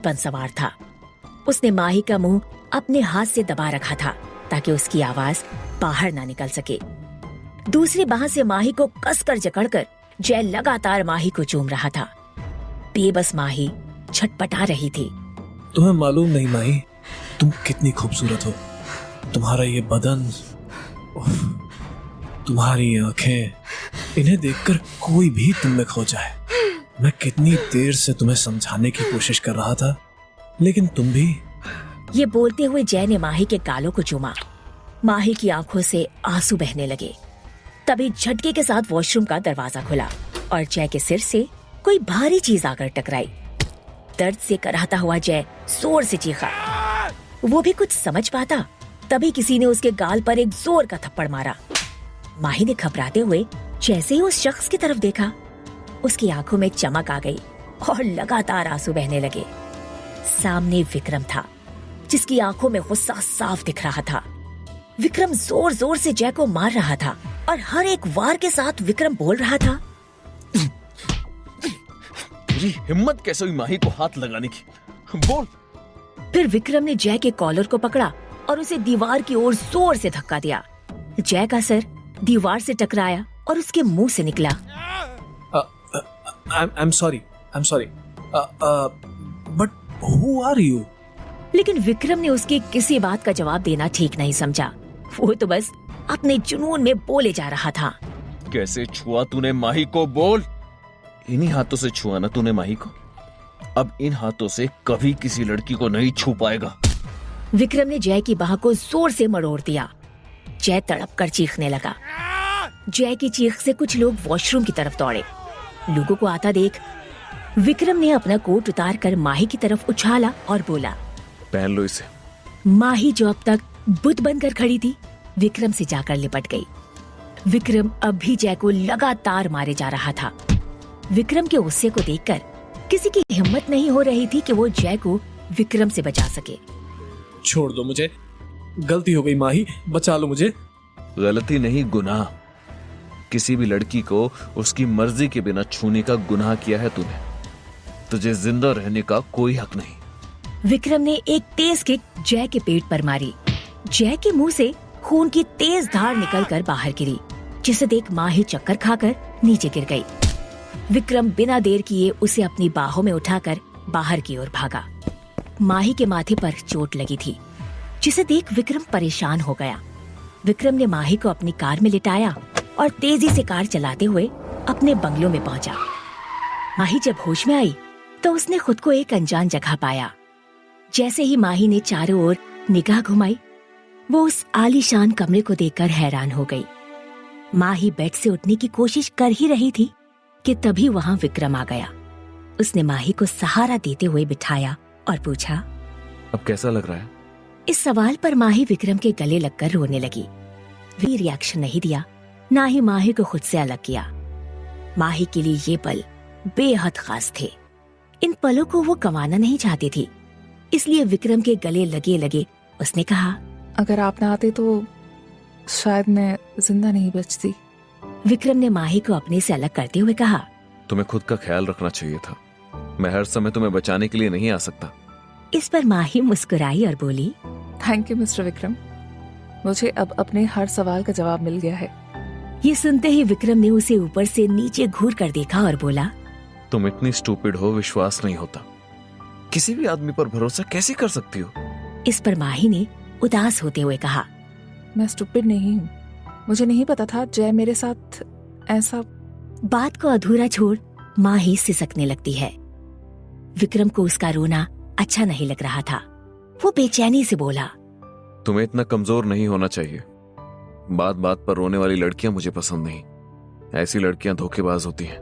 पर सवार था। उसने माही का मुंह अपने हाथ से दबा रखा था ताकि उसकी आवाज बाहर ना निकल सके। दूसरी बाह से माही को कसकर जकड़कर जय लगातार माही को चूम रहा था। बेबस माही छटपटा रही थी। तुम्हें मालूम नहीं माही, तुम कितनी खूबसूरत हो। तुम्हारा ये बदन, तुम्हारी आंखें, इन्हें देखकर कोई भी तुम में खो जाए। मैं कितनी देर से तुम्हें समझाने की कोशिश कर रहा था, लेकिन तुम भी। ये बोलते हुए जय ने माही के गालों को चूमा। माही की आंखों से आंसू बहने लगे। तभी झटके के साथ वॉशरूम का दरवाजा खुला और जय के सिर से कोई भारी चीज आकर टकराई। दर्द से कराहता हुआ जय जोर से चीखा। वो भी कुछ समझ पाता तभी किसी ने उसके गाल पर एक जोर का थप्पड़ मारा। माही ने घबराते हुए जैसे ही उस शख्स की तरफ देखा, उसकी आंखों में चमक आ गई और लगातार आंसू बहने लगे। सामने विक्रम था, जिसकी आंखों में गुस्सा साफ दिख रहा था। विक्रम जोर जोर से जय को मार रहा था और हर एक वार के साथ विक्रम बोल रहा था, तेरी हिम्मत कैसे हुई माही को हाथ लगाने की? बोल। फिर विक्रम ने जय के कॉलर को पकड़ा और उसे दीवार की ओर जोर से धक्का दिया। जय का सर दीवार से टकराया और उसके मुंह से निकला, I'm sorry, but who are you? लेकिन विक्रम ने उसकी किसी बात का जवाब देना ठीक नहीं समझा। वो तो बस अपने जुनून में बोले जा रहा था। कैसे छुआ तूने माही को? बोल। इन्हीं हाथों से छुआ ना तूने माही को, अब इन हाथों से कभी किसी लड़की को नहीं छू पाएगा। विक्रम ने जय की बाह को जोर से मरोड़ दिया। जय तड़प कर चीखने लगा। जय की चीख से कुछ लोग वॉशरूम की तरफ दौड़े। लोगों को आता देख विक्रम ने अपना कोट उतार कर माही की तरफ उछाला और बोला, पहन लो इसे। माही जो अब तक बुत बनकर खड़ी थी, विक्रम से जाकर लिपट गई। विक्रम अब भी जय को लगातार मारे जा रहा था। विक्रम के गुस्से को देखकर किसी की हिम्मत नहीं हो रही थी कि वो जय को विक्रम से बचा सके। छोड़ दो मुझे, गलती हो गई माही, बचा लो मुझे। गलती नहीं, गुनाह। किसी भी लड़की को उसकी मर्जी के बिना छूने का गुनाह किया है तूने। तुझे जिंदा रहने का कोई हक नहीं। विक्रम ने एक तेज किक जय के पेट पर मारी। जय के मुंह से खून की तेज धार निकलकर बाहर गिरी, जिसे देख माही चक्कर खाकर नीचे गिर गई। विक्रम बिना देर किए उसे अपनी बाहों में उठाकर बाहर की ओर भागा। माही के माथे पर चोट लगी थी, जिसे देख विक्रम परेशान हो गया। विक्रम ने माही को अपनी कार में लिटाया और तेजी से कार चलाते हुए अपने बंगलों में पहुंचा। माही जब होश में आई तो उसने खुद को एक अनजान जगह पाया। जैसे ही माही ने चारों ओर निगाह घुमाई, वो उस आलीशान कमरे को देखकर हैरान हो गई। माही बेड से उठने की कोशिश कर ही रही थी कि तभी वहाँ विक्रम आ गया। उसने माही को सहारा देते हुए बिठाया और पूछा, अब कैसा लग रहा है? इस सवाल पर माही विक्रम के गले लगकर रोने लगी। वे रिएक्शन नहीं दिया, ना ही माही को खुद से अलग किया। माही के लिए ये पल बेहद खास थे। इन पलों को वो गंवाना नहीं चाहती थी। इसलिए विक्रम के गले लगे लगे उसने कहा, अगर आप ना आते तो शायद मैं जिंदा नहीं बचती। विक्रम ने माही को अपने से अलग करते हुए कहा, तुम्हें खुद का ख्याल रखना चाहिए था। मैं हर समय तुम्हें बचाने के लिए नहीं आ सकता। इस पर माही मुस्कुराई और बोली, थैंक यू मिस्टर विक्रम, मुझे अब अपने हर सवाल का जवाब मिल गया है। ये सुनते ही विक्रम ने उसे ऊपर से नीचे घूर कर देखा और बोला, तुम इतनी स्टूपिड हो, विश्वास नहीं होता। किसी भी आदमी पर भरोसा कैसे कर सकती हो? इस पर माही ने उदास होते हुए कहा, मैं स्टूपिड नहीं हूँ, मुझे नहीं पता था जय मेरे साथ ऐसा। बात को अधूरा छोड़ माही सिसकने लगती है। विक्रम को उसका रोना अच्छा नहीं लग रहा था। वो बेचैनी से बोला, तुम्हें इतना कमजोर नहीं होना चाहिए। बात बात पर रोने वाली लड़कियां मुझे पसंद नहीं। ऐसी लड़कियां धोखेबाज होती हैं।